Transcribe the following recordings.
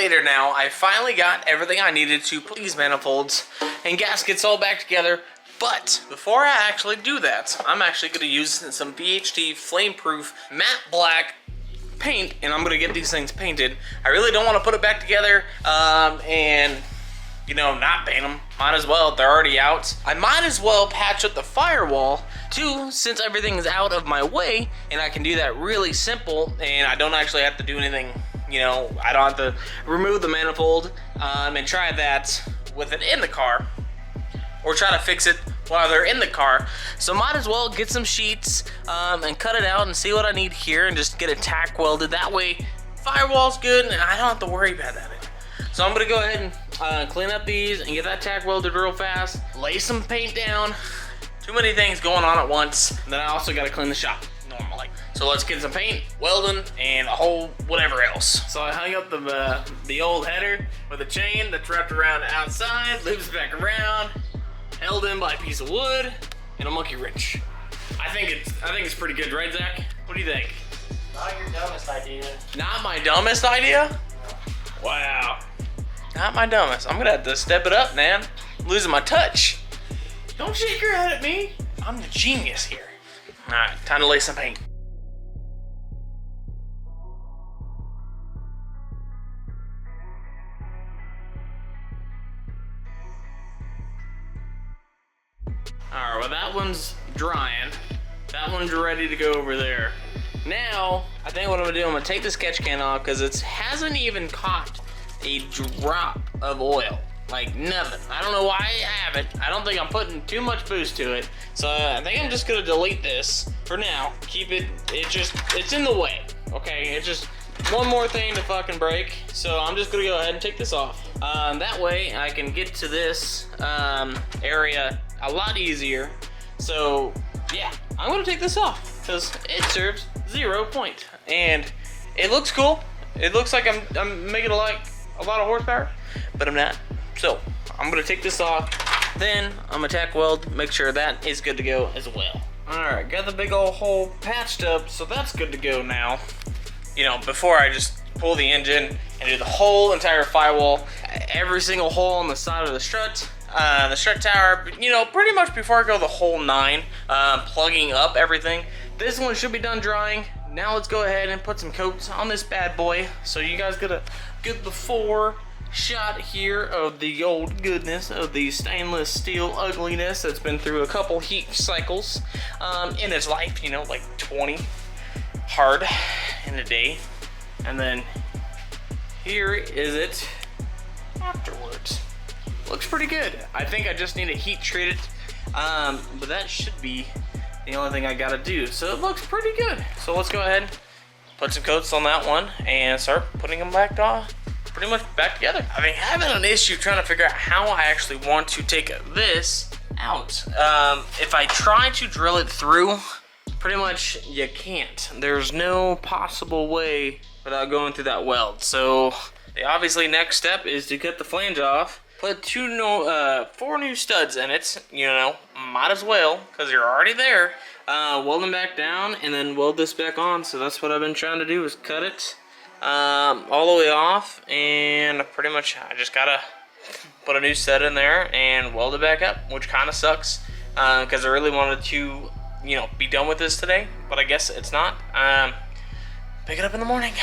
later now, I finally got everything I needed to put these manifolds and gaskets all back together. But before I actually do that, I'm actually going to use some VHD flameproof matte black paint, and I'm going to get these things painted. I really don't want to put it back together and, you know, not paint them. Might as well, they're already out. I might as well patch up the firewall too, since everything is out of my way, and I can do that really simple, and I don't actually have to do anything. You know, I don't have to remove the manifold and try that with it in the car, or try to fix it while they're in the car. So might as well get some sheets and cut it out and see what I need here and just get it tack welded. That way, firewall's good and I don't have to worry about that. So I'm gonna go ahead and clean up these and get that tack welded real fast, lay some paint down. Too many things going on at once. And then I also gotta clean the shop normally. So let's get some paint, welding, and a whole whatever else. So I hung up the old header with a chain that's wrapped around the outside, loops back around, held in by a piece of wood and a monkey wrench. I think it's pretty good, right, Zach? What do you think? Not your dumbest idea. Not my dumbest idea? Wow. Not my dumbest. I'm gonna have to step it up, man. I'm losing my touch. Don't shake your head at me. I'm the genius here. All right, time to lay some paint. All right, well that one's drying. That one's ready to go over there. Now, I think what I'm gonna do, I'm gonna take the sketch can off because it hasn't even caught a drop of oil. Like nothing. I don't know why I haven't. I don't think I'm putting too much boost to it. So I think I'm just gonna delete this for now. Keep it, it's in the way. Okay, it's just one more thing to fucking break. So I'm just gonna go ahead and take this off. That way I can get to this area a lot easier. So yeah, I'm gonna take this off because it serves 0 point. And it looks cool. It looks like I'm making a lot of horsepower, but I'm not. So I'm gonna take this off, then I'm gonna tack weld, make sure that is good to go as well. All right, got the big old hole patched up, so that's good to go now. You know, before I just pull the engine and do the whole entire firewall, every single hole on the side of the strut tower, you know, pretty much before I go the whole 9, plugging up everything. This one should be done drying. Now let's go ahead and put some coats on this bad boy, so you guys get a good before shot here of the old goodness of the stainless steel ugliness that's been through a couple heat cycles in its life, you know, like 20 hard in a day. And then here is it afterwards. Looks pretty good. I think I just need to heat treat it, but that should be the only thing I gotta do. So it looks pretty good. So let's go ahead, put some coats on that one and start putting them back on. Pretty much back together. I've been having an issue trying to figure out how I actually want to take this out. If I try to drill it through, pretty much you can't. There's no possible way without going through that weld. So the obviously next step is to cut the flange off, put 4 new studs in it. You know, might as well, because you're already there. Weld them back down and then weld this back on. So that's what I've been trying to do, is cut it all the way off, and pretty much I just gotta put a new set in there and weld it back up, which kind of sucks because I really wanted to, you know, be done with this today, but I guess it's not. Pick it up in the morning.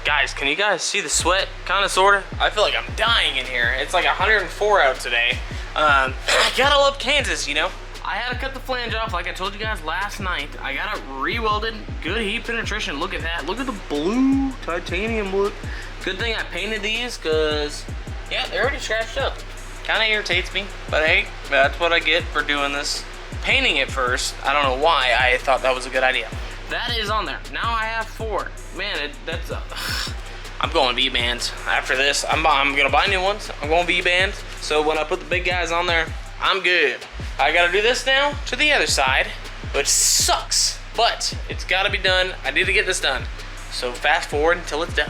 Guys, can you guys see the sweat? Kind of, sort of. I feel like I'm dying in here. It's like 104 out today. I gotta love Kansas, you know. I had to cut the flange off like I told you guys last night. I got it re-welded. Good heat penetration. Look at that. Look at the blue titanium look. Good thing I painted these because, yeah, they're already scratched up. Kind of irritates me, but hey, that's what I get for doing this. Painting it first. I don't know why I thought that was a good idea. That is on there. Now I have 4. Man, that's I'm going V-bands. After this, I'm gonna buy new ones. I'm going V-bands. So when I put the big guys on there, I'm good. I gotta do this now to the other side, which sucks, but it's gotta be done. I need to get this done. So fast forward until it's done.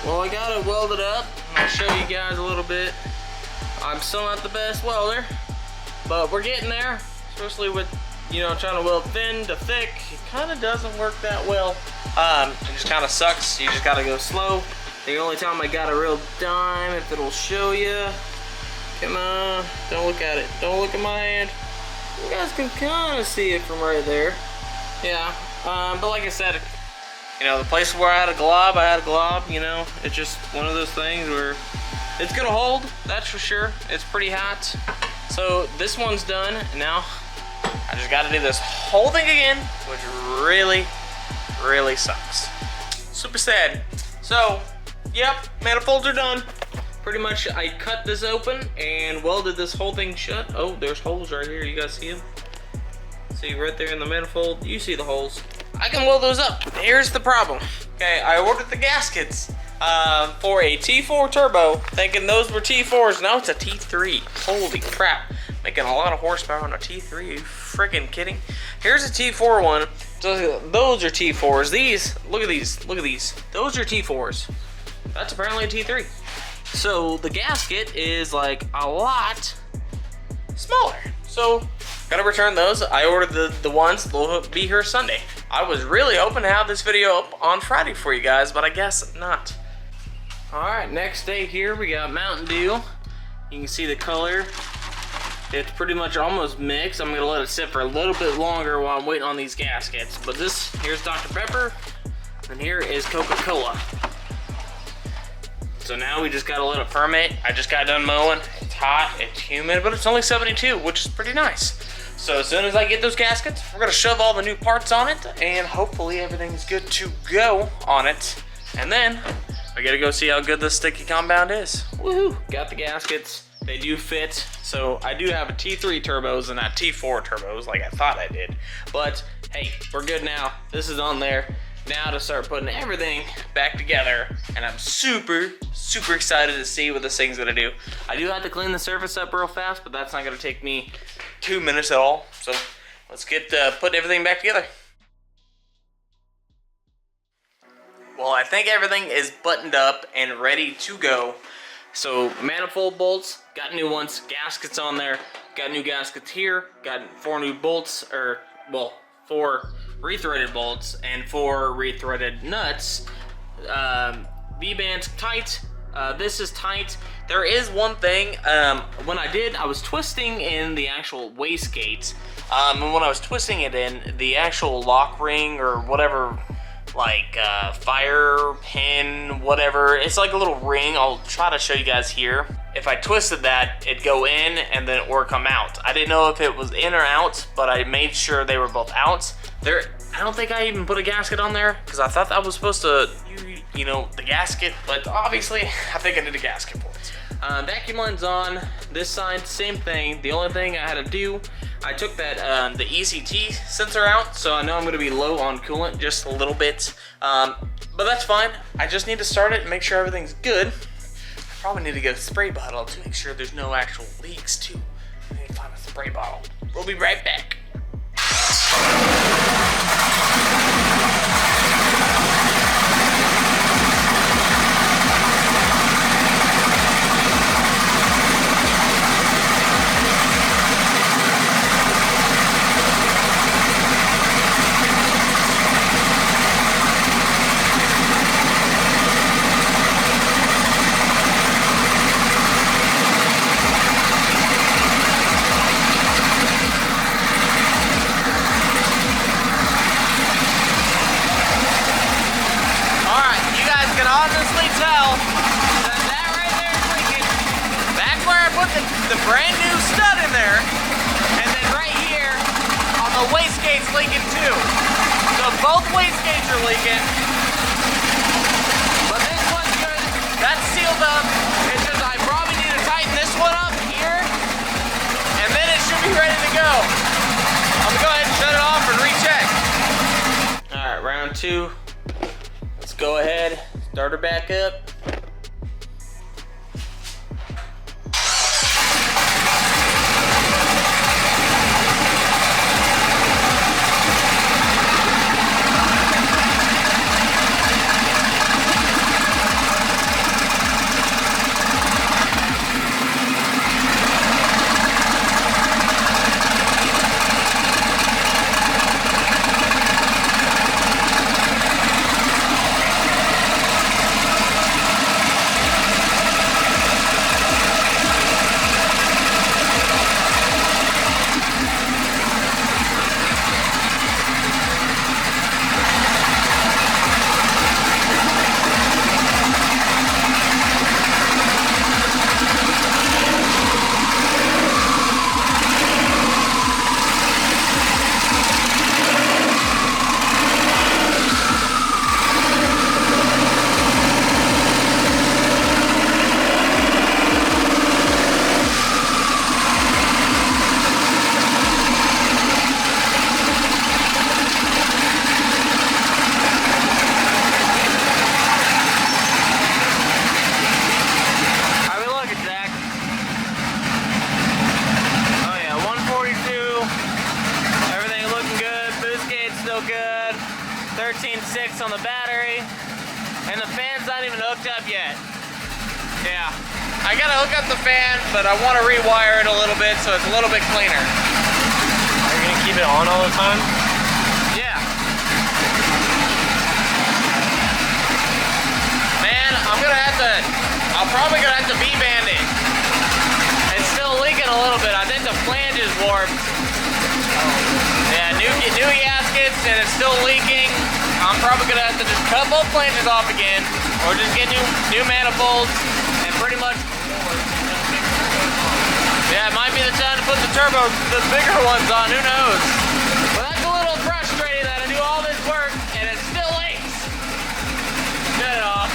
Well, I got it welded up. I'll show you guys a little bit. I'm still not the best welder, but we're getting there, especially with, you know, trying to weld thin to thick. It kind of doesn't work that well. It just kind of sucks. You just gotta go slow. The only time I got a real dime, if it'll show you. Come on, don't look at it. Don't look at my hand. You guys can kind of see it from right there. Yeah, but like I said, you know, the place where I had a glob, you know. It's just one of those things where it's gonna hold, that's for sure. It's pretty hot. So this one's done, and now I just gotta do this whole thing again, which really, really sucks. Super sad. So, yep, manifolds are done. Pretty much I cut this open and welded this whole thing shut. Oh, there's holes right here, you guys see them? See right there in the manifold, you see the holes. I can weld those up. Here's the problem. Okay, I ordered the gaskets for a T4 turbo, thinking those were T4s. Now it's a T3. Holy crap. Making a lot of horsepower on a T3. Are you freaking kidding? Here's a T4 one. So those are T4s. These, look at these. Look at these. Those are T4s. That's apparently a T3. So the gasket is like a lot smaller. So gotta return those. I ordered the ones, they'll be here Sunday. I was really hoping to have this video up on Friday for you guys, but I guess not. Alright, next day here we got Mountain Dew. You can see the color. It's pretty much almost mixed. I'm gonna let it sit for a little bit longer while I'm waiting on these gaskets. But here's Dr. Pepper, and here is Coca-Cola. So now we just gotta let it ferment. I just got done mowing. It's hot, it's humid, but it's only 72, which is pretty nice. So as soon as I get those gaskets, we're gonna shove all the new parts on it, and hopefully everything's good to go on it. And then I gotta go see how good this sticky compound is. Woohoo! Got the gaskets. They do fit. So I do have a T3 turbos and not T4 turbos like I thought I did. But hey, we're good now. This is on there. Now to start putting everything back together, and I'm super, super excited to see what this thing's gonna do. I do have to clean the surface up real fast, but that's not gonna take me 2 minutes at all. So let's get putting everything back together. Well, I think everything is buttoned up and ready to go. So manifold bolts, got new ones, gaskets on there, got new gaskets here, got 4 new bolts, or well, 4 rethreaded bolts and 4 rethreaded nuts. V-band's tight. This is tight. There is one thing, when I was twisting in the actual wastegate, and when I was twisting it in, the actual lock ring or whatever, like fire pin, whatever, it's like a little ring. I'll try to show you guys here. If I twisted that, it'd go in and then or come out. I didn't know if it was in or out, but I made sure they were both out. I don't think I even put a gasket on there because I thought that was supposed to, you know, the gasket, but obviously I think I need a gasket for it. Vacuum line's on. This side, same thing. The only thing I had to do, I took that the ECT sensor out, so I know I'm going to be low on coolant just a little bit, but that's fine. I just need to start it and make sure everything's good. I probably need to get a spray bottle to make sure there's no actual leaks too. I need to find a spray bottle. We'll be right back. The brand new stud in there, and then right here on the wastegate's leaking too. So both wastegates are leaking, but this one's good. That's sealed up. It's just I probably need to tighten this one up here, and then it should be ready to go. I'm gonna go ahead and shut it off and recheck. All right, round 2. Let's go ahead, start her back up. Yeah. I gotta hook up the fan, but I want to rewire it a little bit so it's a little bit cleaner. Are you gonna keep it on all the time? Yeah. Man, I'm probably gonna have to V-band it. It's still leaking a little bit. I think the flange is warped. Yeah, new gaskets and it's still leaking. I'm probably gonna have to just cut both flanges off again, or just get new manifolds and pretty much. Yeah, it might be the time to put the bigger ones on. Who knows? But that's a little frustrating that I do all this work and it still leaks. Shut it off.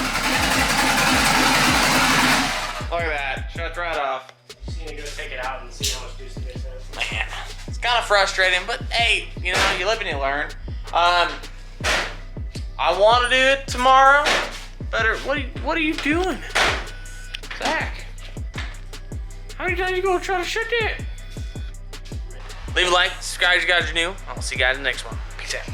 Look at that. Shut right off. Just need to go take it out and see how much juice it gets in. Man, it's kind of frustrating, but hey, you know, you live and you learn. I want to do it tomorrow, but what are you doing? Zach, how many times you gonna try to shut it? Leave a like, subscribe if you guys are new. I'll see you guys in the next one. Peace out.